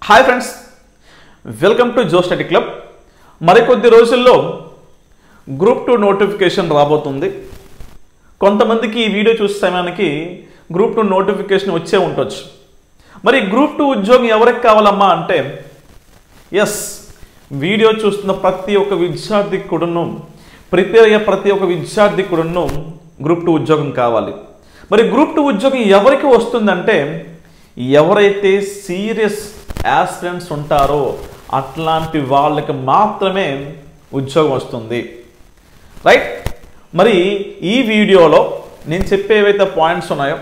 Hi friends, welcome to Jo study club. మరికొద్ది రోజుల్లో group 2 notification రాబోతుంది. కొంతమందికి ఈ వీడియో చూసే సమయానికి గ్రూప్ 2 నోటిఫికేషన్ వచ్చే ఉండొచ్చు. మరి గ్రూప్ 2 ఉద్యోగం ఎవరికి కావాలమ్మా అంటే, ఎస్, వీడియో చూస్తున్న ప్రతి ఒక్క విద్యార్థికి కూడాను, ప్రిపేర్ అయ్యే ప్రతి ఒక్క విద్యార్థికి కూడాను గ్రూప్ 2 ఉద్యోగం కావాలి. మరి గ్రూప్ 2 ఉద్యోగం ఎవరికి వస్తుందంటే, ఎవరైతే సీరియస్ యాస్పిరెంట్స్ ఉంటారో అట్లాంటి వాళ్ళకి మాత్రమే ఉద్యోగం వస్తుంది. రైట్? మరి ఈ వీడియోలో నేను చెప్పేవైతే పాయింట్స్ ఉన్నాయో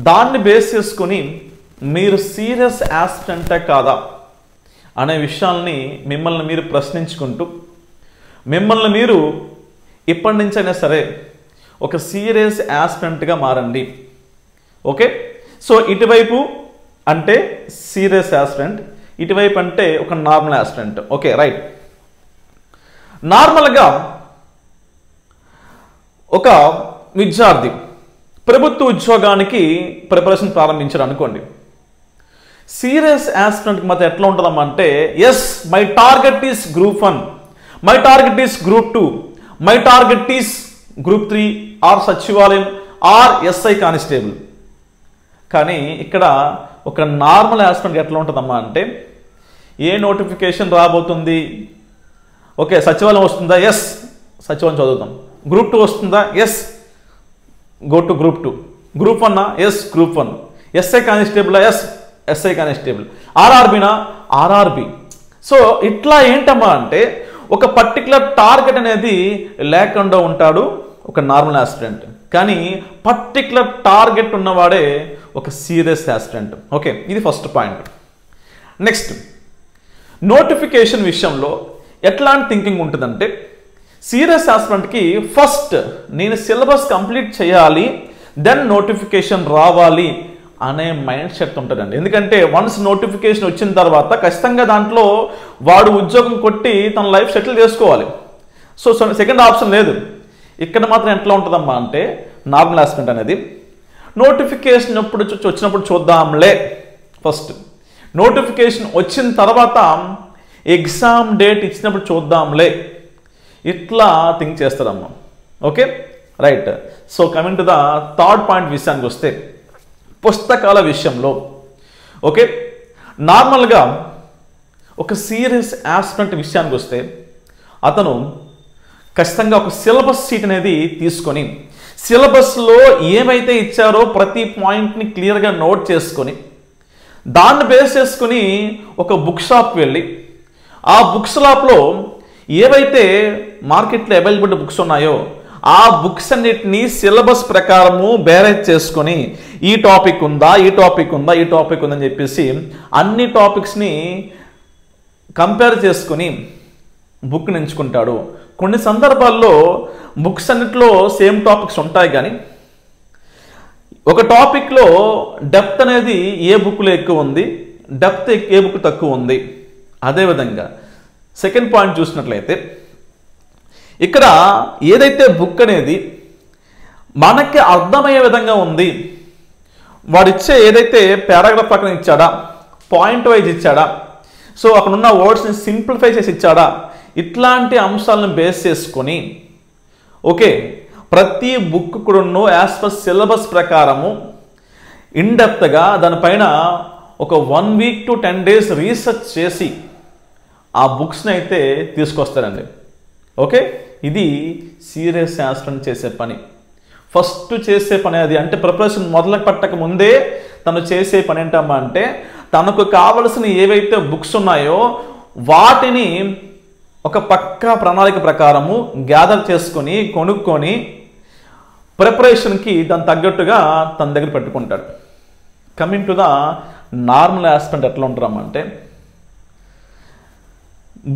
దాన్ని బేస్ చేసుకుని మీరు సీరియస్ యాస్పిరెంటే కాదా అనే విషయాల్ని మిమ్మల్ని మీరు ప్రశ్నించుకుంటూ, మిమ్మల్ని మీరు ఇప్పటి నుంచైనా సరే ఒక సీరియస్ యాస్పిరెంట్గా మారండి. ఓకే? సో ఇటువైపు అంటే సీరియస్ యాస్పిరెంట్, ఇటువైపు అంటే ఒక నార్మల్ యాస్పిరెంట్. Okay, right. నార్మల్గా ఒక విద్యార్థి ప్రభుత్వ ఉద్యోగానికి ప్రిపరేషన్ ప్రారంభించారు అనుకోండి. సీరియస్ యాస్పిరెంట్కి మాత్రం ఎట్లా ఉంటుందమ్మా అంటే, yes, my target is group 1, my target is group 2, my target is group 3 or సచివాలయం ఆర్ ఎస్ఐ కానిస్టేబుల్. కానీ ఇక్కడ ఒక నార్మల్ యాస్పిరెంట్ ఎట్లా ఉంటుందమ్మా అంటే, ఏ నోటిఫికేషన్ రాబోతుంది, ఓకే సచివాలయం వస్తుందా, ఎస్ సచివాలయం చదువుతాం. గ్రూప్ 2 వస్తుందా, yes go to group 2. Group 1 yes group 1. SI constable, yes SI constable. ఆర్ఆర్బీనా, ఆర్ఆర్బీ. సో ఇట్లా ఏంటమ్మా అంటే, ఒక పర్టికులర్ టార్గెట్ అనేది లేకుండా ఉంటాడు ఒక నార్మల్ యాస్పిరెంట్. కానీ పర్టికులర్ టార్గెట్ ఉన్నవాడే ఒక సీరియస్ యాస్పిరెంట్. ఓకే, ఇది ఫస్ట్ పాయింట్. నెక్స్ట్, నోటిఫికేషన్ విషయంలో ఎట్లాంటి థింకింగ్ ఉంటుందంటే, సీరియస్ యాస్పిరెంట్కి ఫస్ట్ నేను సిలబస్ కంప్లీట్ చేయాలి, దెన్ నోటిఫికేషన్ రావాలి అనే మైండ్ సెట్ ఉంటుందండి. ఎందుకంటే వన్స్ నోటిఫికేషన్ వచ్చిన తర్వాత ఖచ్చితంగా దాంట్లో వాడు ఉద్యోగం కొట్టి తన లైఫ్ సెటిల్ చేసుకోవాలి. సో సెకండ్ ఆప్షన్ లేదు. ఇక్కడ మాత్రం ఎట్లా ఉంటుందమ్మా అంటే, నార్మల్ యాస్పిరెంట్ అనేది నోటిఫికేషన్ వచ్చినప్పుడు చూద్దాంలే, ఫస్ట్ నోటిఫికేషన్ వచ్చిన తర్వాత ఎగ్జామ్ డేట్ ఇచ్చినప్పుడు చూద్దాంలే, ఇట్లా థింక్ చేస్తారమ్మా. Okay, right. So coming to the third point విషయానికి వస్తే, పుస్తకాల విషయంలో ఓకే, నార్మల్గా ఒక సీరియస్ యాస్పిరెంట్ విషయానికి వస్తే అతను ఖచ్చితంగా ఒక సిలబస్ షీట్ అనేది తీసుకొని, సిలబస్లో ఏమైతే ఇచ్చారో ప్రతి పాయింట్ని క్లియర్గా నోట్ చేసుకొని, దాన్ని బేస్ చేసుకుని ఒక బుక్ షాప్కి వెళ్ళి, ఆ బుక్ షాప్లో ఏవైతే మార్కెట్లో అవైలబుల్ బుక్స్ ఉన్నాయో ఆ బుక్స్ అన్నిటినీ సిలబస్ ప్రకారము బేరేజ్ చేసుకొని, ఈ టాపిక్ ఉందా, ఈ టాపిక్ ఉందా, ఈ టాపిక్ ఉందని చెప్పేసి అన్ని టాపిక్స్ని కంపేర్ చేసుకొని బుక్ని ఎంచుకుంటాడు. కొన్ని సందర్భాల్లో బుక్స్ అన్నిట్లో సేమ్ టాపిక్స్ ఉంటాయి, కానీ ఒక టాపిక్లో డెప్త్ అనేది ఏ బుక్లో ఎక్కువ ఉంది, డెప్త్ ఏ బుక్ తక్కువ ఉంది. అదేవిధంగా సెకండ్ పాయింట్ చూసినట్లయితే, ఇక్కడ ఏదైతే బుక్ అనేది మనకి అర్థమయ్యే విధంగా ఉంది, వాడిచ్చే ఏదైతే పారాగ్రాఫ్ పక్కన ఇచ్చాడా, పాయింట్ వైజ్ ఇచ్చాడా, సో అక్కడున్న వర్డ్స్ని సింప్లిఫై చేసి ఇచ్చాడా, ఇట్లాంటి అంశాలను బేస్ చేసుకొని ఓకే ప్రతి బుక్ కూడా యాజ్ పర్ సిలబస్ ప్రకారము ఇన్డెప్త్గా దానిపైన ఒక 1 వీక్ to 10 days రీసెర్చ్ చేసి ఆ బుక్స్ని అయితే తీసుకొస్తారండి. ఓకే, ఇది సీరియస్ యాస్పిరెంట్ చేసే పని. ఫస్ట్ చేసే పని అది. అంటే ప్రిపరేషన్ మొదలు పెట్టక ముందే తను చేసే పని ఏంటమ్మా అంటే, తనకు కావలసిన ఏవైతే బుక్స్ ఉన్నాయో వాటిని ఒక పక్కా ప్రణాళిక ప్రకారము గ్యాదర్ చేసుకొని కొనుక్కొని ప్రిపరేషన్కి దాని తగ్గట్టుగా తన దగ్గర పెట్టుకుంటాడు. Coming to the normal aspirant ఎట్లా ఉంటారమ్మంటే,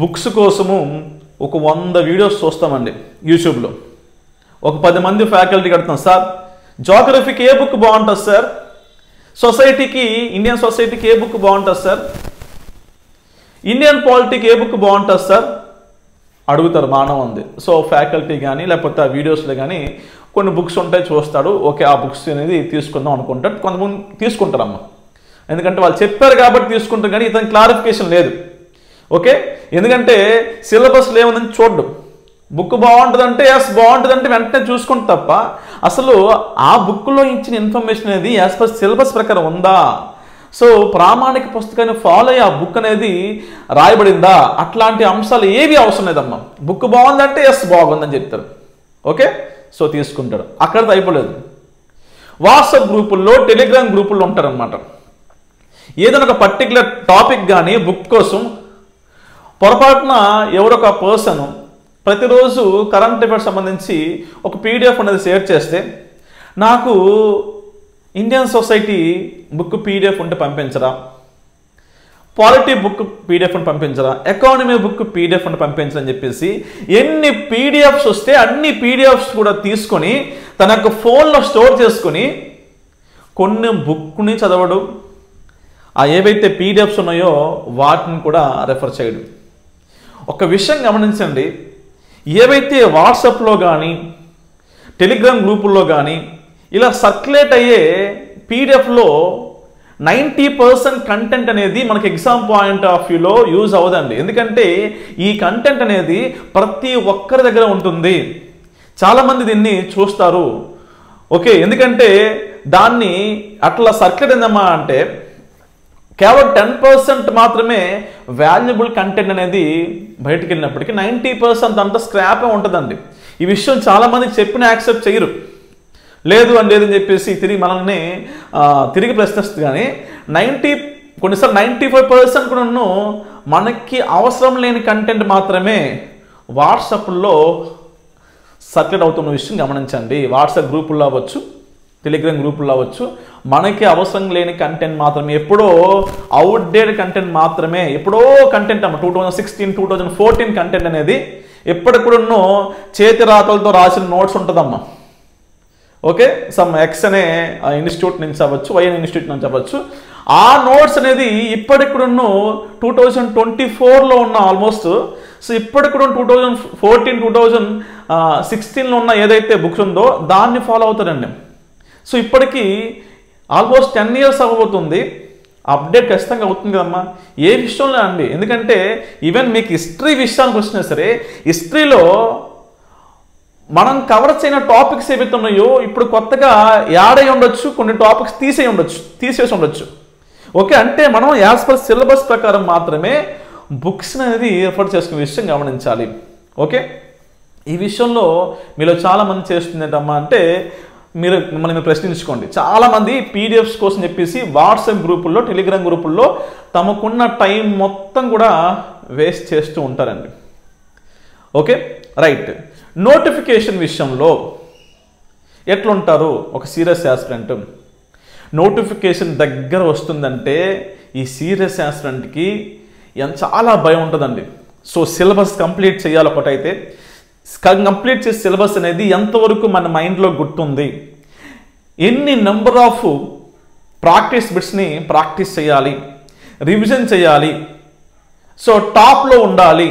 బుక్స్ కోసము ఒక 100 వీడియోస్ చూస్తామండి యూట్యూబ్లో. ఒక 10 మంది ఫ్యాకల్టీ కడతాం, సార్ జాగ్రఫీకి ఏ బుక్ బాగుంటుంది సార్, సొసైటీకి ఇండియన్ సొసైటీకి ఏ బుక్ బాగుంటుంది సార్, ఇండియన్ పాలిటీకి ఏ బుక్ బాగుంటుంది సార్ అడుగుతారు. మానవ ఉంది. సో ఫ్యాకల్టీ కానీ లేకపోతే ఆ వీడియోస్లో కానీ కొన్ని బుక్స్ ఉంటాయి, చూస్తాడు. ఓకే, ఆ బుక్స్ అనేది తీసుకుందాం అనుకుంటాడు. కొంతమంది తీసుకుంటారమ్మా. ఎందుకంటే వాళ్ళు చెప్పారు కాబట్టి తీసుకుంటారు, కానీ ఇతని క్లారిఫికేషన్ లేదు. ఓకే, ఎందుకంటే సిలబస్లో ఏముందని చూడడం. బుక్ బాగుంటుందంటే ఎస్ బాగుంటుందంటే వెంటనే చూసుకుంటే తప్ప అసలు ఆ బుక్లో ఇచ్చిన ఇన్ఫర్మేషన్ అనేది యాజ్ పర్ సిలబస్ ప్రకారం ఉందా, సో ప్రామాణిక పుస్తకాన్ని ఫాలో అయ్యి ఆ బుక్ అనేది రాయబడిందా, అట్లాంటి అంశాలు ఏవి అవసరం లేదమ్మా. బుక్ బాగుందంటే ఎస్ బాగుందని చెప్తారు. ఓకే, సో తీసుకుంటాడు. అక్కడితో అయిపోలేదు. వాట్సాప్ గ్రూపుల్లో, టెలిగ్రామ్ గ్రూపుల్లో ఉంటారనమాట. ఏదైనా ఒక పర్టికులర్ టాపిక్ కానీ బుక్ కోసం పొరపాటున ఎవరొక పర్సన్ ప్రతిరోజు కరెంట్ అఫైర్స్ సంబంధించి ఒక పీడిఎఫ్ అనేది షేర్ చేస్తే, నాకు ఇండియన్ సొసైటీ బుక్ పీడిఎఫ్ ఉంటే పంపించరా, పాలిటీ బుక్ పీడిఎఫ్ అని పంపించరా, ఎకానమీ బుక్ పీడిఎఫ్ అని పంపించరా అని చెప్పేసి ఎన్ని పీడిఎఫ్స్ వస్తే అన్ని పీడిఎఫ్స్ కూడా తీసుకొని తన యొక్క ఫోన్లో స్టోర్ చేసుకొని కొన్ని బుక్ని చదవడు, ఆ ఏవైతే పీడిఎఫ్స్ ఉన్నాయో వాటిని కూడా రెఫర్ చేయడు. ఒక విషయం గమనించండి, ఏవైతే వాట్సాప్లో కానీ టెలిగ్రామ్ గ్రూపుల్లో కానీ ఇలా సర్క్యులేట్ అయ్యే పీడిఎఫ్లో 90% కంటెంట్ అనేది మనకి ఎగ్జామ్ పాయింట్ ఆఫ్ వ్యూలో యూజ్ అవ్వదండి. ఎందుకంటే ఈ కంటెంట్ అనేది ప్రతి ఒక్కరి దగ్గర ఉంటుంది. చాలామంది దీన్ని చూస్తారు. ఓకే, ఎందుకంటే దాన్ని అట్లా సర్క్యులేట్ అయిందమ్మా అంటే కేవలం 10% మాత్రమే వాల్యుబుల్ కంటెంట్ అనేది బయటకు వెళ్ళినప్పటికీ 90% అంతా స్క్రాపే ఉంటుందండి. ఈ విషయం చాలామందికి చెప్పిన యాక్సెప్ట్ చేయరు. లేదు అని లేదని చెప్పేసి తిరిగి మనల్ని తిరిగి ప్రశ్నిస్తుంది. కానీ కొన్నిసార్లు 95% కూడా మనకి అవసరం లేని కంటెంట్ మాత్రమే వాట్సాప్లో సర్క్యులేట్ అవుతున్న విషయం గమనించండి. వాట్సాప్ గ్రూపుల్లో అవ్వచ్చు, టెలిగ్రామ్ గ్రూపుల్లో అవ్వచ్చు, మనకి అవసరం లేని కంటెంట్ మాత్రమే, ఎప్పుడో అవుట్డేటెడ్ కంటెంట్ మాత్రమే, ఎప్పుడో కంటెంట్ అమ్మ 2016, 2014 కంటెంట్ అనేది ఎప్పటికి కూడా చేతి రాతలతో రాసిన నోట్స్ ఉంటుందమ్మా. ఓకే, సమ్ ఎక్స్ అనే ఇన్స్టిట్యూట్ నుంచి అవ్వచ్చు, వై అనే ఇన్స్టిట్యూట్ నుంచి అవ్వచ్చు. ఆ నోట్స్ అనేది ఇప్పటికి కూడా 2024లో ఉన్న ఆల్మోస్ట్, సో ఇప్పటికి కూడా 2014, 2016లో ఉన్న ఏదైతే బుక్స్ ఉందో దాన్ని ఫాలో అవుతారండి. సో ఇప్పటికీ ఆల్మోస్ట్ 10 years అవ్వబోతుంది. అప్డేట్ ఖచ్చితంగా అవుతుంది కదమ్మా ఏ విషయంలో అండి. ఎందుకంటే ఈవెన్ మీకు హిస్టరీ విషయానికి వచ్చినా సరే, హిస్టరీలో మనం కవర్ చేయని టాపిక్స్ ఏవైతే ఉన్నాయో ఇప్పుడు కొత్తగా యాడ్ అయి ఉండొచ్చు, కొన్ని టాపిక్స్ తీసేసి ఉండొచ్చు. ఓకే, అంటే మనం యాజ్ పర్ సిలబస్ ప్రకారం మాత్రమే బుక్స్ అనేది రిఫర్ చేసుకునే విషయం గమనించాలి. ఓకే, ఈ విషయంలో మీలో చాలామంది చేస్తుంది ఏంటమ్మా అంటే మిమ్మల్ని ప్రశ్నించుకోండి. చాలామంది పీడిఎఫ్స్ కోసం చెప్పేసి వాట్సాప్ గ్రూపుల్లో, టెలిగ్రామ్ గ్రూపుల్లో తమకున్న టైం మొత్తం కూడా వేస్ట్ చేస్తూ ఉంటారండి. Okay, right. నోటిఫికేషన్ విషయంలో ఎట్లుంటారు ఒక సీరియస్ ఆస్పిరెంట్? నోటిఫికేషన్ దగ్గర వస్తుందంటే ఈ సీరియస్ ఆస్పిరెంట్కి చాలా భయం ఉంటుందండి. సో సిలబస్ కంప్లీట్ చేయాలి. ఒకటైతే కంప్లీట్ చేసే సిలబస్ అనేది ఎంతవరకు మన మైండ్లో గుర్తుంది, ఎన్ని నెంబర్ ఆఫ్ ప్రాక్టీస్ బిట్స్ని ప్రాక్టీస్ చేయాలి, రివిజన్ చేయాలి, సో టాప్లో ఉండాలి,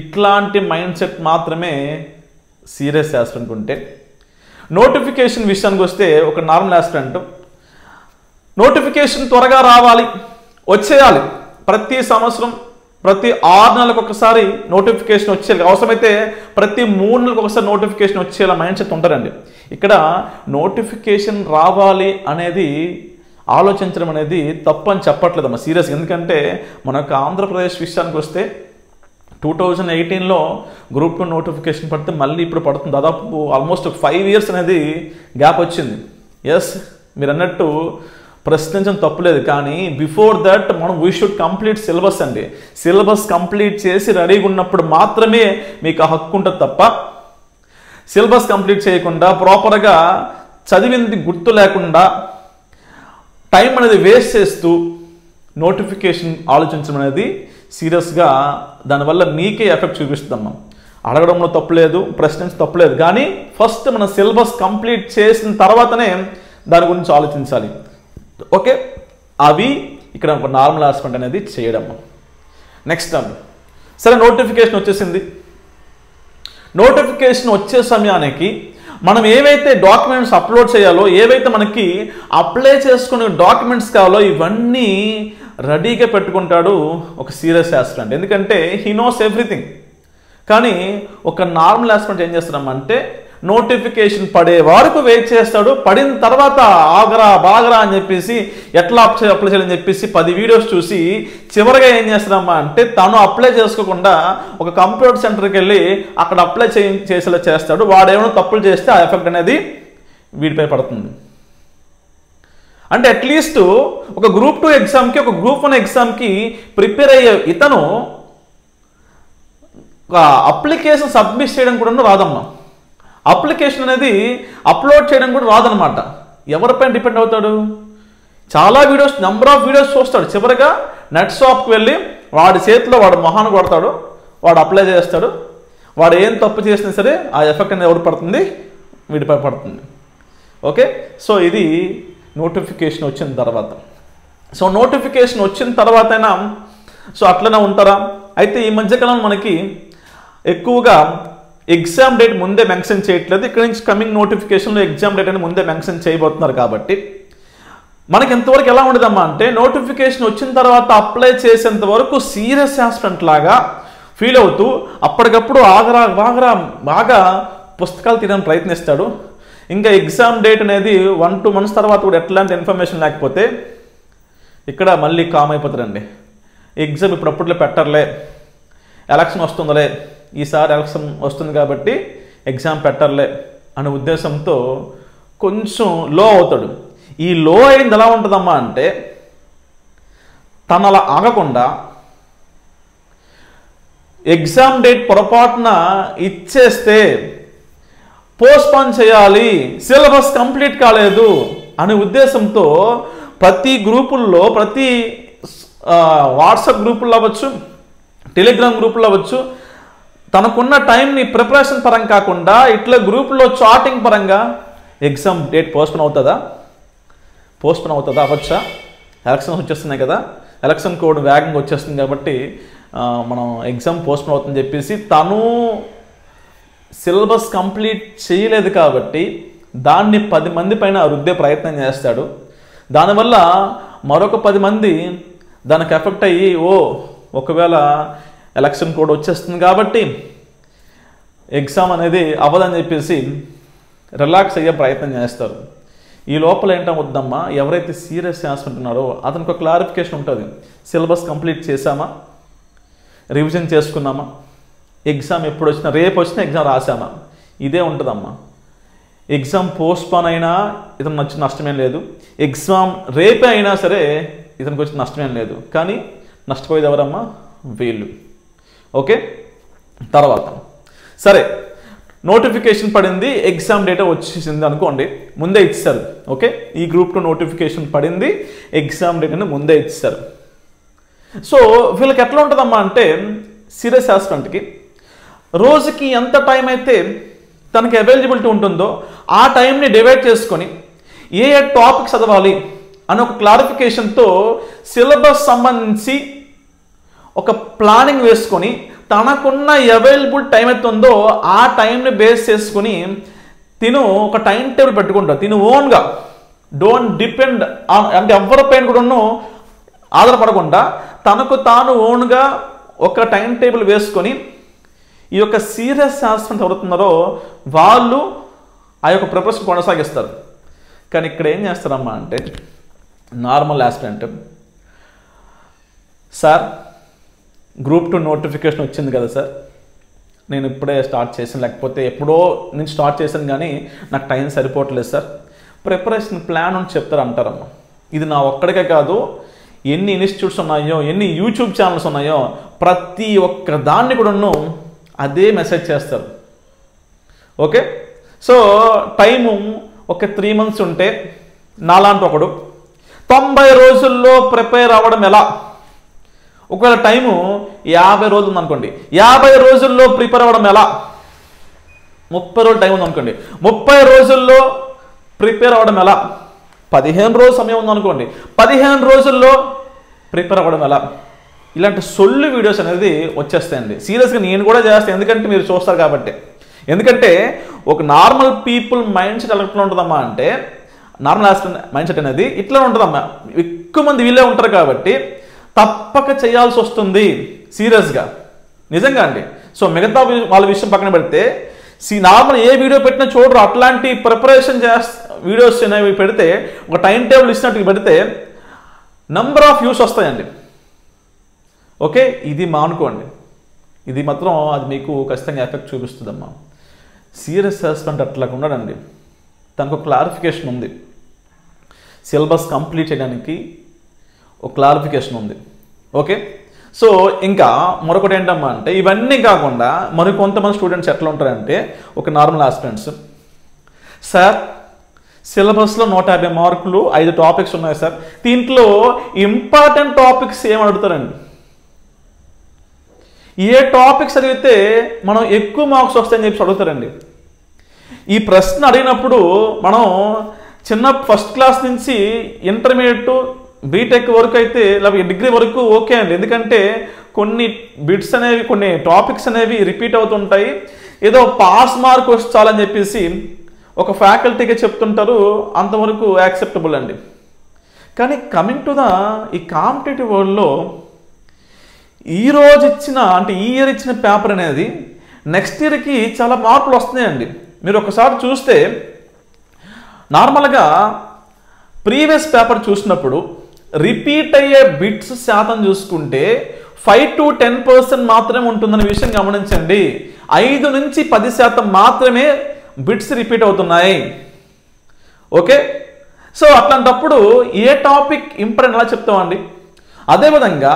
ఇట్లాంటి మైండ్ సెట్ మాత్రమే సీరియస్ ఆస్పిరెంట్ ఉంటే. నోటిఫికేషన్ విషయానికి వస్తే ఒక నార్మల్ ఆస్పిరెంట్ నోటిఫికేషన్ త్వరగా రావాలి, వచ్చేయాలి, ప్రతి సంవత్సరం ప్రతి 6 నెలలకు ఒకసారి నోటిఫికేషన్ వచ్చేయాలి, అవసరమైతే ప్రతి 3 నెలలకు ఒకసారి నోటిఫికేషన్ వచ్చేలా మైండ్ సెట్ ఉంటారండి. ఇక్కడ నోటిఫికేషన్ రావాలి అనేది ఆలోచించడం అనేది తప్పు అని చెప్పట్లేదమ్మా సీరియస్. ఎందుకంటే మనకు ఆంధ్రప్రదేశ్ విషయానికి వస్తే 2018లో గ్రూప్ 2 నోటిఫికేషన్ పడితే మళ్ళీ ఇప్పుడు పడుతుంది. దాదాపు ఆల్మోస్ట్ 5 years అనేది గ్యాప్ వచ్చింది. ఎస్, మీరు అన్నట్టు ప్రశ్నించడం తప్పులేదు, కానీ బిఫోర్ దట్ మనం వీ షుడ్ కంప్లీట్ సిలబస్ అండి. సిలబస్ కంప్లీట్ చేసి రెడీగా ఉన్నప్పుడు మాత్రమే మీకు ఆ హక్కు ఉంటుంది తప్ప సిలబస్ కంప్లీట్ చేయకుండా ప్రాపర్గా చదివింది గుర్తు లేకుండా టైం అనేది వేస్ట్ చేస్తూ నోటిఫికేషన్ ఆలోచించడం అనేది సీరియస్గా దానివల్ల మీకే ఎఫెక్ట్ చూపిస్తుందమ్మా. అడగడంలో తప్పులేదు, ప్రశ్నించడం తప్పులేదు, కానీ ఫస్ట్ మన సిలబస్ కంప్లీట్ చేసిన తర్వాతనే దాని గురించి ఆలోచించాలి. ఓకే, అవి ఇక్కడ ఒక నార్మల్ ఆస్పిరెంట్ అనేది చేయడం. నెక్స్ట్ సరే, నోటిఫికేషన్ వచ్చేసింది. నోటిఫికేషన్ వచ్చే సమయానికి మనం ఏవైతే డాక్యుమెంట్స్ అప్లోడ్ చేయాలో, ఏవైతే మనకి అప్లై చేసుకునే డాక్యుమెంట్స్ కావాలో ఇవన్నీ రెడీగా పెట్టుకుంటాడు ఒక సీరియస్ ఆస్పిరెంట్. ఎందుకంటే హీ నోస్ ఎవ్రీథింగ్. కానీ ఒక నార్మల్ ఆస్పిరెంట్ ఏం చేస్తున్నామంటే నోటిఫికేషన్ పడే వరకు వెయిట్ చేస్తాడు. పడిన తర్వాత ఆగరా బాగరా అని చెప్పేసి ఎట్లా అప్లై చేయాలని చెప్పేసి 10 వీడియోస్ చూసి చివరిగా ఏం చేస్తున్నామా అంటే తను అప్లై చేసుకోకుండా ఒక కంప్యూటర్ సెంటర్కి వెళ్ళి అక్కడ అప్లై చేసేలా చేస్తాడు. వాడేమైనా తప్పులు చేస్తే ఆ ఎఫెక్ట్ అనేది వీడిపై పడుతుంది. అంటే అట్లీస్ట్ ఒక గ్రూప్ 2 ఎగ్జామ్కి, ఒక గ్రూప్ 1 ఎగ్జామ్కి ప్రిపేర్ అయ్యే ఇతను ఒక అప్లికేషన్ సబ్మిట్ చేయడం కూడా రాదమ్మా. అప్లికేషన్ అనేది అప్లోడ్ చేయడం కూడా రాదనమాట. ఎవరిపైన డిపెండ్ అవుతాడు? చాలా వీడియోస్, నెంబర్ ఆఫ్ వీడియోస్ చూస్తాడు. చివరిగా నెట్ షాప్కి వెళ్ళి వాడి చేతిలో వాడు మొహాన్ని కొడతాడు, వాడు అప్లై చేస్తాడు. వాడు ఏం తప్పు చేసినా సరే ఆ ఎఫెక్ట్ అనేది ఎవరు పడుతుంది? వీడిపై పడుతుంది. ఓకే, సో ఇది నోటిఫికేషన్ వచ్చిన తర్వాత. సో నోటిఫికేషన్ వచ్చిన తర్వాతైనా సో అట్లనే ఉంటారా? అయితే ఈ మధ్యకాలం మనకి ఎక్కువగా ఎగ్జామ్ డేట్ ముందే మెన్షన్ చేయట్లేదు. ఇక్కడ నుంచి కమింగ్ నోటిఫికేషన్లో ఎగ్జామ్ డేట్ అని ముందే మెన్షన్ చేయబోతున్నారు. కాబట్టి మనకి ఎంతవరకు ఎలా ఉండదమ్మా అంటే నోటిఫికేషన్ వచ్చిన తర్వాత అప్లై చేసేంత వరకు సీరియస్ ఆస్పిరెంట్ లాగా ఫీల్ అవుతూ అప్పటికప్పుడు ఆగరా బాగరా బాగా పుస్తకాలు తీయడానికి ప్రయత్నిస్తాడు. ఇంకా ఎగ్జామ్ డేట్ అనేది 1-2 months తర్వాత కూడా ఎట్లాంటి ఇన్ఫర్మేషన్ లేకపోతే ఇక్కడ మళ్ళీ కామ్ అయిపోతారండి. ఎగ్జామ్ ఇప్పుడప్పుడులో పెట్టర్లే, ఎలక్షన్ వస్తుందిలే, ఈసారి ఎలక్షన్ వస్తుంది కాబట్టి ఎగ్జామ్ పెట్టర్లే అనే ఉద్దేశంతో కొంచెం లో అవుతాడు. ఈ లో అయింది ఎలా ఉంటుందమ్మా అంటే తను అలా ఆగకుండా ఎగ్జామ్ డేట్ పొరపాటున ఇచ్చేస్తే పోస్ట్పోన్ చేయాలి, సిలబస్ కంప్లీట్ కాలేదు అనే ఉద్దేశంతో ప్రతి గ్రూపుల్లో, ప్రతి వాట్సాప్ గ్రూపుల్లో అవ్వచ్చు, టెలిగ్రామ్ గ్రూపుల్లో అవ్వచ్చు, తనకున్న టైంని ప్రిపరేషన్ పరంగా కాకుండా ఇట్లా గ్రూపుల్లో చాటింగ్ పరంగా ఎగ్జామ్ డేట్ పోస్ట్పోన్ అవుతుందా? పోస్ట్పోన్ అవుతుందా? అవ్వచ్చా? ఎలక్షన్స్ వచ్చేస్తున్నాయి కదా, ఎలక్షన్ కోడ్ వేగంగా వచ్చేస్తుంది కాబట్టి మనం ఎగ్జామ్ పోస్ట్పోన్ అవుతుందని చెప్పేసి తను సిలబస్ కంప్లీట్ చేయలేదు కాబట్టి దాన్ని 10 మంది పైన రుద్దే ప్రయత్నం చేస్తాడు. దానివల్ల మరొక 10 మంది దానికి ఎఫెక్ట్ అయ్యి ఒకవేళ ఎలక్షన్ కోడ్ వచ్చేస్తుంది కాబట్టి ఎగ్జామ్ అనేది అవ్వదని చెప్పేసి రిలాక్స్ అయ్యే ప్రయత్నం చేస్తారు. ఈ లోపల ఏంటవుద్దమ్మా, ఎవరైతే సీరియస్ చేస్తుంటున్నారో అతనికి ఒక క్లారిఫికేషన్ ఉంటుంది. సిలబస్ కంప్లీట్ చేసామా, రివిజన్ చేసుకున్నామా, ఎగ్జామ్ ఎప్పుడు వచ్చినా, రేపు వచ్చినా ఎగ్జామ్ రాసామా, ఇదే ఉంటుందమ్మా. ఎగ్జామ్ పోస్ట్పోన్ అయినా ఇతనికి వచ్చిన నష్టమేం లేదు, ఎగ్జామ్ రేపే అయినా సరే ఇతనికి వచ్చిన నష్టమేం లేదు. కానీ నష్టపోయేది ఎవరమ్మా? వీళ్ళు. ఓకే, తర్వాత సరే నోటిఫికేషన్ పడింది, ఎగ్జామ్ డేటా వచ్చేసింది అనుకోండి, ముందే ఇచ్చారు. ఓకే, ఈ గ్రూప్ 2 నోటిఫికేషన్ పడింది, ఎగ్జామ్ డేటాని ముందే ఇచ్చారు. సో వీళ్ళకి ఎట్లా ఉంటుందమ్మా అంటే సీరియస్ ఆస్పిరెంట్కి రోజుకి ఎంత టైం అయితే తనకి అవైలబిలిటీ ఉంటుందో ఆ టైంని డివైడ్ చేసుకొని ఏ టాపిక్ చదవాలి అని ఒక క్లారిఫికేషన్తో సిలబస్ సంబంధించి ఒక ప్లానింగ్ వేసుకొని తనకున్న అవైలబుల్ టైం అయితే ఉందో ఆ టైంని బేస్ చేసుకుని తిను ఒక టైం టేబుల్ పెట్టుకుంటాడు. తిను ఓన్గా, డోంట్ డిపెండ్ అంటే ఎవరిపైన కూడా ఆధారపడకుండా తనకు తాను ఓన్గా ఒక టైం టేబుల్ వేసుకొని ఈ యొక్క సీరియస్ ఆస్పిరెంట్ ఎవరుతున్నారో వాళ్ళు ఆ యొక్క ప్రిపరేషన్ కొనసాగిస్తారు. కానీ ఇక్కడ ఏం చేస్తారమ్మా అంటే normal aspirant, sir group 2 notification వచ్చింది కదా సార్, నేను ఇప్పుడే స్టార్ట్ చేశాను, లేకపోతే ఎప్పుడో నేను స్టార్ట్ చేశాను కానీ నాకు టైం సరిపోవట్లేదు సార్, ప్రిపరేషన్ ప్లాన్ అని చెప్తారు అంటారమ్మా. ఇది నా ఒక్కడికే కాదు, ఎన్ని ఇన్స్టిట్యూట్స్ ఉన్నాయో, ఎన్ని యూట్యూబ్ ఛానల్స్ ఉన్నాయో ప్రతి ఒక్క దాన్ని కూడా అదే మెసేజ్ చేస్తారు. ఓకే, సో టైము ఒక 3 months ఉంటే నాలాంటి ఒకడు 90 రోజుల్లో ప్రిపేర్ అవ్వడం ఎలా? ఒకవేళ టైము 50 రోజులు ఉందనుకోండి, 50 రోజుల్లో ప్రిపేర్ అవ్వడం ఎలా? 30 రోజులు టైం ఉందనుకోండి, 30 రోజుల్లో ప్రిపేర్ అవ్వడం ఎలా? 15 రోజులు సమయం ఉందనుకోండి, 15 రోజుల్లో ప్రిపేర్ అవ్వడం ఎలా? ఇలాంటి సొల్లు వీడియోస్ అనేది వచ్చేస్తాయండి. సీరియస్గా నేను కూడా చేస్తాను, ఎందుకంటే మీరు చూస్తారు కాబట్టి. ఎందుకంటే ఒక నార్మల్ పీపుల్ మైండ్ సెట్ ఎట్లా ఉంటుందమ్మా అంటే, నార్మల్ ఆస్పిరెంట్ మైండ్ సెట్ అనేది ఇట్లా ఉంటుందమ్మా, ఎక్కువ మంది వీళ్ళే ఉంటారు కాబట్టి తప్పక చేయాల్సి వస్తుంది సీరియస్గా, నిజంగా అండి. సో మిగతా వాళ్ళ విషయం పక్కన పెడితే నార్మల్ ఏ వీడియో పెట్టినా చూడరు, అట్లాంటి ప్రిపరేషన్ వీడియోస్ అనేవి పెడితే, ఒక టైం టేబుల్ ఇచ్చినట్టు పెడితే నంబర్ ఆఫ్ వ్యూస్ వస్తాయండి. ఓకే, ఇది మానుకోండి, ఇది మాత్రం అది మీకు ఖచ్చితంగా ఎఫెక్ట్ చూపిస్తుందమ్మా. సీరియస్ అసెస్మెంట్ అట్లా ఉండడండి, దానికి ఒక క్లారిఫికేషన్ ఉంది. సిలబస్ కంప్లీట్ చేయడానికి ఒక క్లారిఫికేషన్ ఉంది. ఓకే, సో ఇంకా మరొకటి ఏంటమ్మా అంటే, ఇవన్నీ కాకుండా మరి కొంతమంది స్టూడెంట్స్ ఎట్లా ఉంటారంటే, ఒక నార్మల్ ఆస్పిరెంట్స్, సార్ సిలబస్లో 150 మార్కులు 5 టాపిక్స్ ఉన్నాయి సార్, దీంట్లో ఇంపార్టెంట్ టాపిక్స్ ఏమని అడుగుతారండి. ఏ టాపిక్స్ అడిగితే మనం ఎక్కువ మార్క్స్ వస్తాయని చెప్పి అడుగుతారండి. ఈ ప్రశ్న అడిగినప్పుడు మనం చిన్న ఫస్ట్ క్లాస్ నుంచి ఇంటర్మీడియట్ బీటెక్ వరకు అయితే లేదా డిగ్రీ వరకు ఓకే అండి, ఎందుకంటే కొన్ని బిట్స్ అనేవి కొన్ని టాపిక్స్ అనేవి రిపీట్ అవుతుంటాయి, ఏదో పాస్ మార్క్ వస్తే చాలని చెప్పేసి ఒక ఫ్యాకల్టీగా చెప్తుంటారు, అంతవరకు యాక్సెప్టబుల్ అండి. కానీ కమింగ్ టు ఈ కాంపిటేటివ్ వరల్డ్లో ఈరోజు ఇచ్చిన అంటే ఈ ఇయర్ ఇచ్చిన పేపర్ అనేది నెక్స్ట్ ఇయర్కి చాలా మార్పులు వస్తున్నాయండి. మీరు ఒకసారి చూస్తే నార్మల్గా ప్రీవియస్ పేపర్ చూసినప్పుడు రిపీట్ అయ్యే బిట్స్ శాతం చూసుకుంటే 5 to 10% మాత్రమే ఉంటుందనే విషయం గమనించండి. 5 నుంచి 10% మాత్రమే బిట్స్ రిపీట్ అవుతున్నాయి. ఓకే, సో అట్లాంటప్పుడు ఏ టాపిక్ ఇంపార్టెంట్ అలా చెప్తామండి. అదేవిధంగా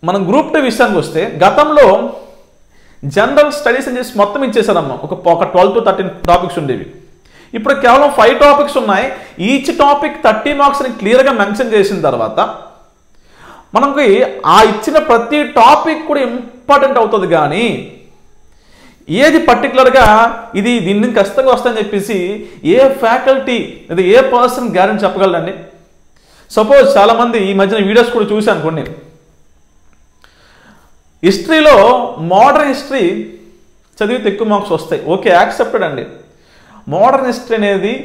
మనం గ్రూప్ 2 విషయానికి వస్తే, గతంలో జనరల్ స్టడీస్ అని చేసి మొత్తం ఇచ్చేసారమ్మా, ఒక 12 to 13 టాపిక్స్ ఉండేవి. ఇప్పుడు కేవలం 5 టాపిక్స్ ఉన్నాయి. ఈచ్ టాపిక్ 30 మార్క్స్ అని క్లియర్గా మెన్షన్ చేసిన తర్వాత మనకి ఆ ఇచ్చిన ప్రతి టాపిక్ కూడా ఇంపార్టెంట్ అవుతుంది. కానీ ఏది పర్టికులర్గా ఇది దీన్ని ఖచ్చితంగా వస్తుందని చెప్పేసి ఏ ఫ్యాకల్టీ లేదా ఏ పర్సన్ గ్యారెంటీ చెప్పగలరండి. సపోజ్ చాలామంది ఈ మధ్యన వీడియోస్ కూడా చూశాను కొన్ని, హిస్టరీలో మోడర్న్ హిస్టరీ చదివితే ఎక్కువ మార్క్స్ వస్తాయి, ఓకే యాక్సెప్టెడ్ అండి. మోడర్న్ హిస్టరీ అనేది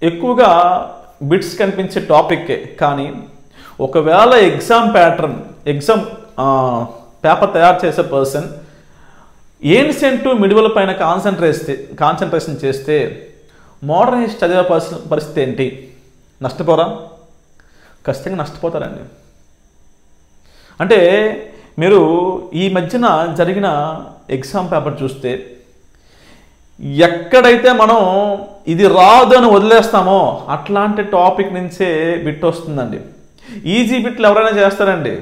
ఎక్కువగా బిట్స్ కనిపించే టాపిక్కే, కానీ ఒకవేళ ఎగ్జామ్ పేపర్ తయారు చేసే పర్సన్ ఏన్షియంట్ మిడివల్ పైన కాన్సన్ట్రేషన్ చేస్తే మోడర్న్ హిస్టరీ చదివే పరిస్థితి ఏంటి? నష్టపోరా? ఖచ్చితంగా నష్టపోతారండి. అంటే మీరు ఈ మధ్యన జరిగిన ఎగ్జామ్ పేపర్ చూస్తే ఎక్కడైతే మనం ఇది రాదు అని వదిలేస్తామో అట్లాంటి టాపిక్ నుంచే బిట్ వస్తుందండి. ఈజీ బిట్లు ఎవరైనా చేస్తారండి,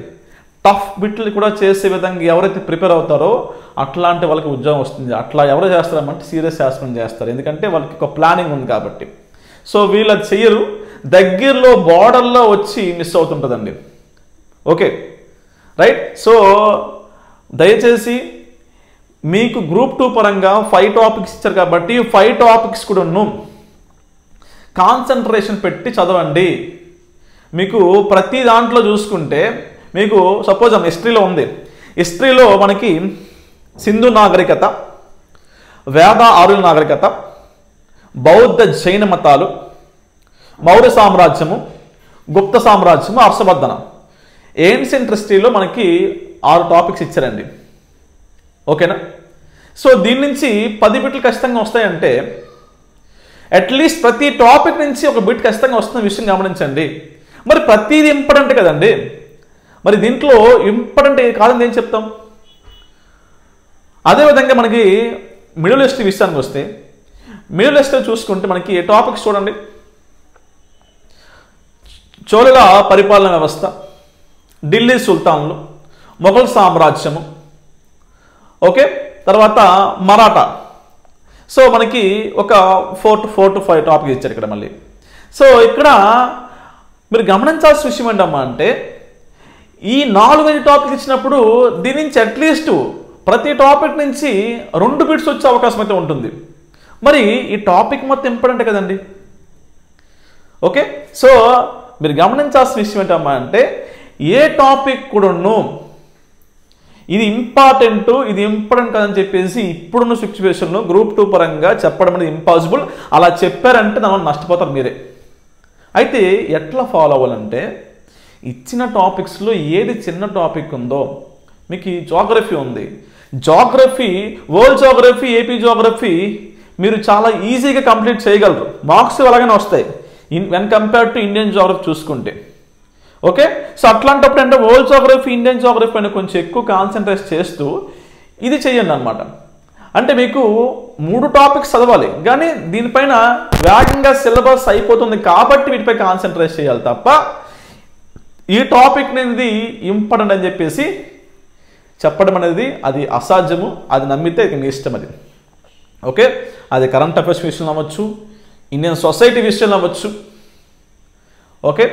టఫ్ బిట్లు కూడా చేసే విధంగా ఎవరైతే ప్రిపేర్ అవుతారో అట్లాంటి వాళ్ళకి ఉద్యోగం వస్తుంది. అట్లా ఎవరు చేస్తారంటే సీరియస్ అసెస్మెంట్ చేస్తారు, ఎందుకంటే వాళ్ళకి ఒక ప్లానింగ్ ఉంది కాబట్టి. సో వీళ్ళు అది చెయ్యరు, దగ్గరలో బార్డర్లో వచ్చి మిస్ అవుతుంటుందండి. Okay right. సో దయచేసి మీకు గ్రూప్ 2 పరంగా 5 టాపిక్స్ ఇచ్చారు కాబట్టి 5 టాపిక్స్ కూడా కాన్సన్ట్రేషన్ పెట్టి చదవండి. మీకు ప్రతి దాంట్లో చూసుకుంటే మీకు సపోజ్ హిస్టరీలో ఉంది, హిస్టరీలో మనకి సింధు నాగరికత, వేద ఆర్యుల నాగరికత, బౌద్ధ జైన మతాలు, మౌర్య సామ్రాజ్యము, గుప్త సామ్రాజ్యము, హర్షవర్ధన. ఏన్షియంట్ హిస్టరీలో మనకి 6 టాపిక్స్ ఇచ్చారండి. ఓకేనా? సో దీని నుంచి 10 బిట్లు ఖచ్చితంగా వస్తాయంటే అట్లీస్ట్ ప్రతి టాపిక్ నుంచి ఒక బిట్ ఖచ్చితంగా వస్తున్న విషయం గమనించండి. మరి ప్రతిది ఇంపార్టెంట్ కదండి, మరి దీంట్లో ఇంపార్టెంట్ కాదని ఏం చెప్తాం? అదేవిధంగా మనకి మిడిల్ ఈస్ట్ విషయానికి వస్తే, మిడిల్ ఈస్ట్ చూసుకుంటే మనకి టాపిక్స్ చూడండి, చోళుల పరిపాలన వ్యవస్థ, ఢిల్లీ సుల్తాన్లు, మొఘల్ సామ్రాజ్యము, ఓకే, తర్వాత మరాఠా. సో మనకి ఒక 4 to 5 టాపిక్ ఇచ్చారు ఇక్కడ మళ్ళీ. సో ఇక్కడ మీరు గమనించాల్సిన విషయం ఏంటమ్మా అంటే, ఈ 4-5 టాపిక్ ఇచ్చినప్పుడు దీని నుంచి అట్లీస్ట్ ప్రతి టాపిక్ నుంచి 2 బిట్స్ వచ్చే అవకాశం అయితే ఉంటుంది. మరి ఈ టాపిక్ మొత్తం ఇంపార్టెంట్ కదండి. ఓకే, సో మీరు గమనించాల్సిన విషయం ఏంటమ్మా అంటే, ఏ టాపిక్ కూడాను ఇది ఇంపార్టెంట్ కాదని చెప్పేసి ఇప్పుడున్న సిచ్యువేషన్లో గ్రూప్ 2 పరంగా చెప్పడం అనేది ఇంపాసిబుల్. అలా చెప్పారంటే దానివల్ల నష్టపోతారు మీరే. అయితే ఎట్లా ఫాలో అవ్వాలంటే ఇచ్చిన టాపిక్స్లో ఏది చిన్న టాపిక్ ఉందో, మీకు ఈ జోగ్రఫీ ఉంది, geography, world geography, AP geography మీరు చాలా ఈజీగా కంప్లీట్ చేయగలరు. మార్క్స్ అలాగనే వస్తాయి when compare to Indian geography చూసుకుంటే. ఓకే, సో అట్లాంటప్పుడు అంటే వరల్డ్ జోగ్రఫీ, ఇండియన్ జోగ్రఫీ అని కొంచెం ఎక్కువ కాన్సన్ట్రేట్ చేస్తూ ఇది చేయండి అనమాట. అంటే మీకు 3 టాపిక్స్ చదవాలి, కానీ దీనిపైన వేగంగా సిలబస్ అయిపోతుంది కాబట్టి వీటిపై కాన్సన్ట్రేట్ చేయాలి తప్ప ఈ టాపిక్ అనేది ఇంపార్టెంట్ అని చెప్పేసి చెప్పడం అనేది అది అసాధ్యము. అది నమ్మితే మీ ఇష్టం అది. ఓకే, అది కరెంట్ అఫైర్స్ విషయంలో అవ్వచ్చు, ఇండియన్ సొసైటీ విషయంలో అవ్వచ్చు. Okay,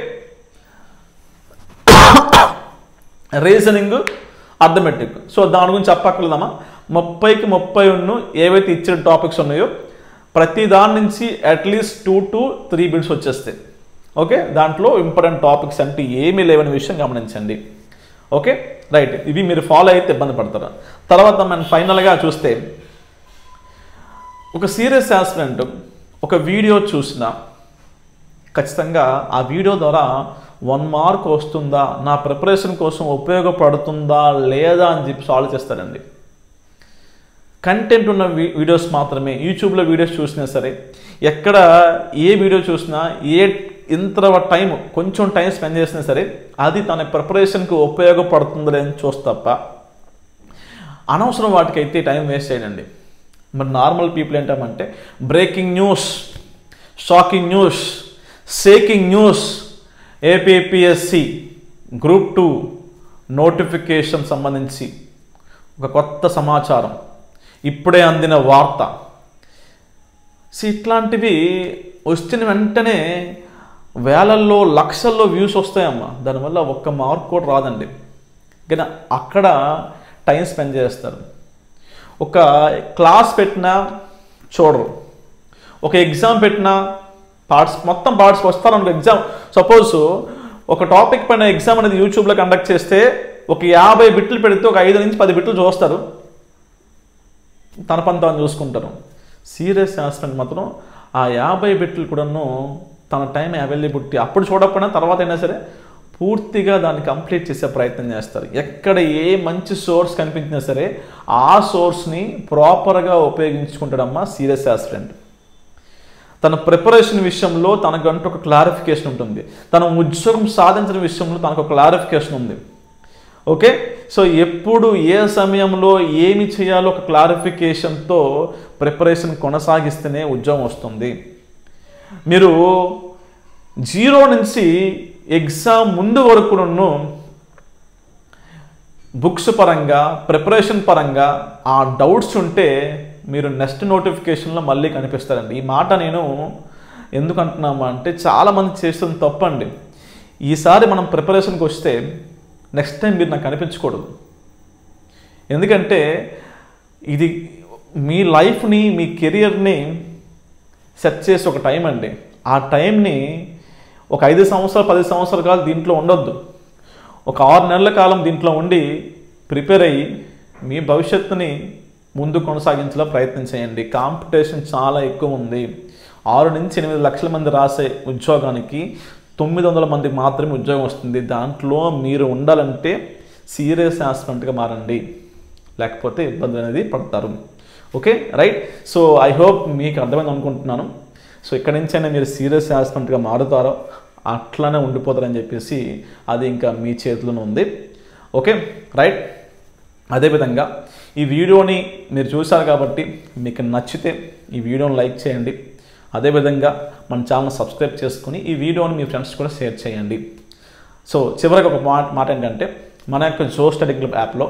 reasoning, arithmetic. సో దాని గురించి చెప్పక్కర్లేదమ్మా. 30కి 30 ఏవైతే ఇచ్చిన టాపిక్స్ ఉన్నాయో ప్రతి దాని నుంచి అట్లీస్ట్ 2 to 3 బిట్స్ వచ్చేస్తాయి. ఓకే, దాంట్లో ఇంపార్టెంట్ టాపిక్స్ అంటే ఏమీ లేవనే విషయం గమనించండి. Okay, right. ఇవి మీరు ఫాలో అయితే ఇబ్బంది పడతారు. తర్వాత మనం ఫైనల్గా చూస్తే ఒక సీరియస్ ఆస్పిరెంట్ ఒక వీడియో చూసినా ఖచ్చితంగా ఆ వీడియో ద్వారా 1 మార్క్ వస్తుందా, నా ప్రిపరేషన్ కోసం ఉపయోగపడుతుందా లేదా అని చెప్పి ఆలోచిస్తారండి. కంటెంట్ ఉన్న వీడియోస్ మాత్రమే, యూట్యూబ్లో వీడియోస్ చూసినా సరే, ఎక్కడ ఏ వీడియో చూసినా ఎంత టైం, కొంచెం టైం స్పెండ్ చేసినా సరే అది తన ప్రిపరేషన్కి ఉపయోగపడుతుందా అని చూస్తే తప్ప అనవసరం వాటికైతే టైం వేస్ట్ చేయండి. మరి నార్మల్ పీపుల్ ఏంటంటే breaking news, shocking news, shaking news, APPSC group 2 notification సంబంధించి ఒక కొత్త సమాచారం, ఇప్పుడే అందిన వార్త, ఇట్లాంటివి వచ్చిన వెంటనే వేలల్లో లక్షల్లో వ్యూస్ వస్తాయమ్మా. దానివల్ల 1 మార్క్ కూడా రాదండి. కానీ అక్కడ టైం స్పెండ్ చేస్తారు. ఒక క్లాస్ పెట్టినా చూడరు, ఒక ఎగ్జామ్ పెట్టినా మొత్తం పార్ట్స్ వస్తారు అనుకో. ఎగ్జామ్ సపోజ్ ఒక టాపిక్ పైన ఎగ్జామ్ అనేది యూట్యూబ్లో కండక్ట్ చేస్తే ఒక 50 బిట్లు పెడితే ఒక 5 నుంచి 10 బిట్లు చూస్తారు, తన పని తాను చూసుకుంటారు. సీరియస్ ఆస్పిరెంట్ మాత్రం ఆ 50 బిట్లు కూడాను తన టైం అవైలబిలిటీ అప్పుడు చూడకపోయినా తర్వాత అయినా సరే పూర్తిగా దాన్ని కంప్లీట్ చేసే ప్రయత్నం చేస్తారు. ఎక్కడ ఏ మంచి సోర్స్ కనిపించినా సరే ఆ సోర్స్ని ప్రాపర్గా ఉపయోగించుకుంటాడమ్మా సీరియస్ ఆస్పిరెంట్. తన ప్రిపరేషన్ విషయంలో తనకంటూ ఒక క్లారిఫికేషన్ ఉంటుంది, తన ఉద్యోగం సాధించిన విషయంలో తనకు ఒక క్లారిఫికేషన్ ఉంది. ఓకే, సో ఎప్పుడు ఏ సమయంలో ఏమి చేయాలో ఒక క్లారిఫికేషన్తో ప్రిపరేషన్ కొనసాగిస్తేనే ఉద్యోగం వస్తుంది. మీరు 0 నుంచి ఎగ్జామ్ ముందు వరకు బుక్స్ పరంగా, ప్రిపరేషన్ పరంగా ఆ డౌట్స్ ఉంటే మీరు నెక్స్ట్ నోటిఫికేషన్లో మళ్ళీ కనిపిస్తారండి. ఈ మాట నేను ఎందుకు అంటున్నామా అంటే చాలామంది చేస్తుంది తప్పండి. ఈసారి మనం ప్రిపరేషన్కి వస్తే నెక్స్ట్ టైం మీరు నాకు కనిపించకూడదు. ఎందుకంటే ఇది మీ లైఫ్ని, మీ కెరియర్ని సెట్ చేసి ఒక టైం అండి. ఆ టైంని ఒక 5 సంవత్సరాలు 10 సంవత్సరాల కాలం దీంట్లో ఉండొద్దు. ఒక 6 నెలల కాలం దీంట్లో ఉండి ప్రిపేర్ అయ్యి మీ భవిష్యత్తుని ముందు కొనసాగించేలా ప్రయత్నం చేయండి. కాంపిటీషన్ చాలా ఎక్కువ ఉంది. 6 నుంచి 8 లక్షల మంది రాసే ఉద్యోగానికి 900 మందికి మాత్రమే ఉద్యోగం వస్తుంది. దాంట్లో మీరు ఉండాలంటే సీరియస్ ఆస్పిరెంట్గా మారండి, లేకపోతే ఇబ్బంది అనేది పడతారు. Okay, right. So I hope మీకు అర్థమైంది అనుకుంటున్నాను. సో ఇక్కడ నుంచి అయినా మీరు సీరియస్ ఆస్పిరెంట్గా మారుతారో అట్లానే ఉండిపోతారని చెప్పేసి అది ఇంకా మీ చేతిలోనే ఉంది. Okay, right. అదేవిధంగా ఈ వీడియోని మీరు చూశారు కాబట్టి మీకు నచ్చితే ఈ వీడియోని లైక్ చేయండి. అదేవిధంగా మన ఛానల్ సబ్స్క్రైబ్ చేసుకుని ఈ వీడియోని మీ ఫ్రెండ్స్ కూడా షేర్ చేయండి. సో చివరికి ఒక మాట ఏంటంటే మన యొక్క జో స్టడీ క్లబ్ యాప్లో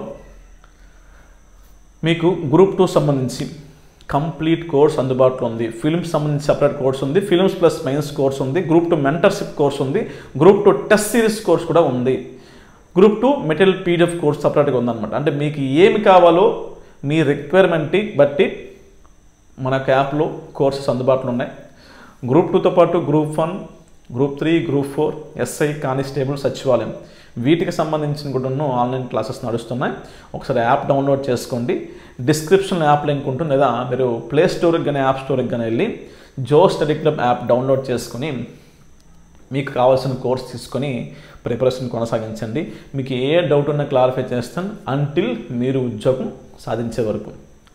మీకు గ్రూప్ 2 సంబంధించి కంప్లీట్ కోర్స్ అందుబాటులో ఉంది. ఫిల్మ్స్ సంబంధించి సెపరేట్ కోర్స్ ఉంది, ఫిల్మ్స్ ప్లస్ మెయిన్స్ కోర్స్ ఉంది, గ్రూప్ 2 మెంటర్షిప్ కోర్స్ ఉంది, గ్రూప్ 2 టెస్ట్ సిరీస్ కోర్స్ కూడా ఉంది, గ్రూప్ 2 మెటీరియల్ పీడిఎఫ్ కోర్స్ సపరేట్గా ఉందన్నమాట. అంటే మీకు ఏమి కావాలో మీ రిక్వైర్మెంట్ని బట్టి మన యాప్లో కోర్సెస్ అందుబాటులో ఉన్నాయి. గ్రూప్ 2తో పాటు group 1, group 3, group 4, SI, constable, సచివాలయం వీటికి సంబంధించిన కూడా ఆన్లైన్ క్లాసెస్ నడుస్తున్నాయి. ఒకసారి యాప్ డౌన్లోడ్ చేసుకోండి. డిస్క్రిప్షన్లో యాప్ లింక్ ఉంటుంది, లేదా మీరు ప్లే స్టోర్కి కానీ యాప్ స్టోర్కి కానీ వెళ్ళి జో స్టడీ క్లబ్ యాప్ డౌన్లోడ్ చేసుకొని మీకు కావాల్సిన కోర్స్ తీసుకొని ప్రిపరేషన్ కొనసాగించండి. మీకు ఏ డౌట్ ఉన్నా క్లారిఫై చేస్తాను అంటిల్ మీరు ఉద్యోగం సాధించే వరకు.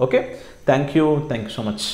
Okay, thank you so much.